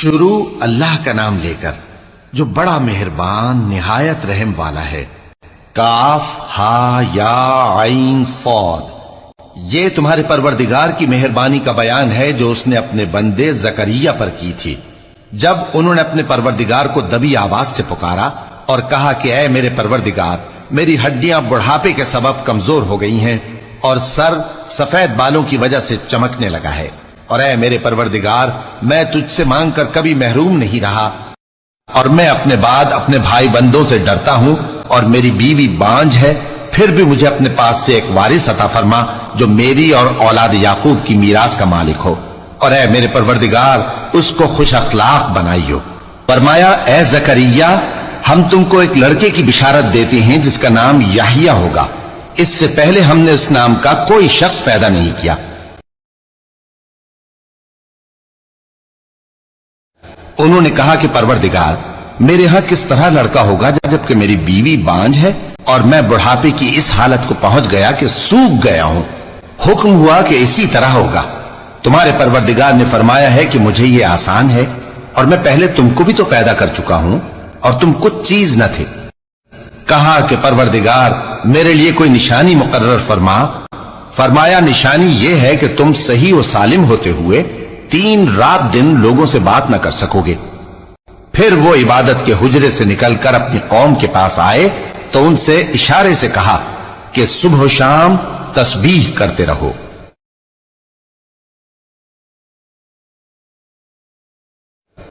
شروع اللہ کا نام لے کر جو بڑا مہربان نہایت رحم والا ہے۔ کاف ہا یا عین صاد، یہ تمہارے پروردگار کی مہربانی کا بیان ہے جو اس نے اپنے بندے زکریا پر کی تھی جب انہوں نے اپنے پروردگار کو دبی آواز سے پکارا اور کہا کہ اے میرے پروردگار، میری ہڈیاں بڑھاپے کے سبب کمزور ہو گئی ہیں اور سر سفید بالوں کی وجہ سے چمکنے لگا ہے، اور اے میرے پروردگار، میں تجھ سے مانگ کر کبھی محروم نہیں رہا، اور میں اپنے بعد اپنے بھائی بندوں سے ڈرتا ہوں، اور میری بیوی بانجھ ہے، پھر بھی مجھے اپنے پاس سے ایک وارث عطا فرما جو میری اور اولاد یعقوب کی میراث کا مالک ہو، اور اے میرے پروردگار، اس کو خوش اخلاق بنائیو۔ فرمایا اے زکریا، ہم تم کو ایک لڑکے کی بشارت دیتے ہیں جس کا نام یحییٰ ہوگا، اس سے پہلے ہم نے اس نام کا کوئی شخص پیدا نہیں کیا۔ انہوں نے کہا کہ پروردگار، میرے ہاں کس طرح لڑکا ہوگا جبکہ میری بیوی بانجھ ہے اور میں بڑھاپے کی اس حالت کو پہنچ گیا کہ سوکھ گیا ہوں۔ حکم ہوا کہ اسی طرح ہوگا۔ تمہارے پروردگار نے فرمایا ہے کہ مجھے یہ آسان ہے، اور میں پہلے تم کو بھی تو پیدا کر چکا ہوں اور تم کچھ چیز نہ تھے۔ کہا کہ پروردگار، میرے لیے کوئی نشانی مقرر فرما۔ فرمایا نشانی یہ ہے کہ تم صحیح و سالم ہوتے ہوئے 3 رات دن لوگوں سے بات نہ کر سکو گے۔ پھر وہ عبادت کے حجرے سے نکل کر اپنی قوم کے پاس آئے تو ان سے اشارے سے کہا کہ صبح و شام تسبیح کرتے رہو۔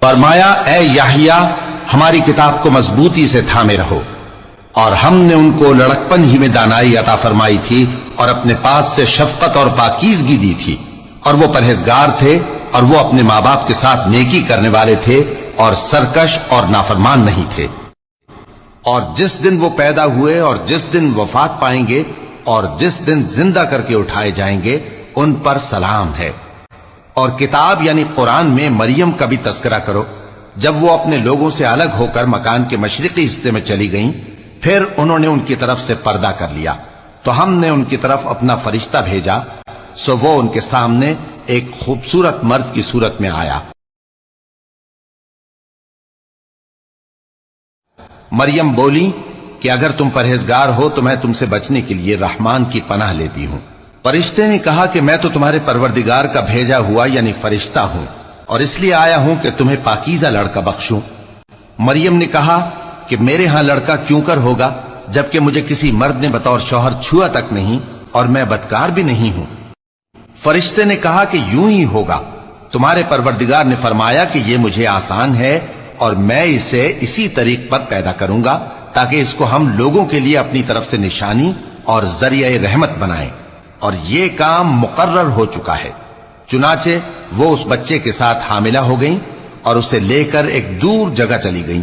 فرمایا اے یحییٰ، ہماری کتاب کو مضبوطی سے تھامے رہو، اور ہم نے ان کو لڑکپن ہی میں دانائی عطا فرمائی تھی اور اپنے پاس سے شفقت اور پاکیزگی دی تھی، اور وہ پرہیزگار تھے، اور وہ اپنے ماں باپ کے ساتھ نیکی کرنے والے تھے اور سرکش اور نافرمان نہیں تھے۔ اور جس دن وہ پیدا ہوئے اور جس دن وفات پائیں گے اور جس دن زندہ کر کے اٹھائے جائیں گے ان پر سلام ہے۔ اور کتاب یعنی قرآن میں مریم کا بھی تذکرہ کرو، جب وہ اپنے لوگوں سے الگ ہو کر مکان کے مشرقی حصے میں چلی گئیں، پھر انہوں نے ان کی طرف سے پردہ کر لیا تو ہم نے ان کی طرف اپنا فرشتہ بھیجا، سو وہ ان کے سامنے ایک خوبصورت مرد کی صورت میں آیا۔ مریم بولی کہ اگر تم پرہیزگار ہو تو میں تم سے بچنے کے لیے رحمان کی پناہ لیتی ہوں۔ فرشتے نے کہا کہ میں تو تمہارے پروردگار کا بھیجا ہوا یعنی فرشتہ ہوں، اور اس لیے آیا ہوں کہ تمہیں پاکیزہ لڑکا بخشوں۔ مریم نے کہا کہ میرے ہاں لڑکا کیوں کر ہوگا جبکہ مجھے کسی مرد نے بطور شوہر چھوا تک نہیں اور میں بدکار بھی نہیں ہوں۔ فرشتے نے کہا کہ یوں ہی ہوگا، تمہارے پروردگار نے فرمایا کہ یہ مجھے آسان ہے اور میں اسے اسی طریق پر پیدا کروں گا تاکہ اس کو ہم لوگوں کے لیے اپنی طرف سے نشانی اور ذریعہ رحمت بنائیں، اور یہ کام مقرر ہو چکا ہے۔ چنانچہ وہ اس بچے کے ساتھ حاملہ ہو گئیں اور اسے لے کر ایک دور جگہ چلی گئیں۔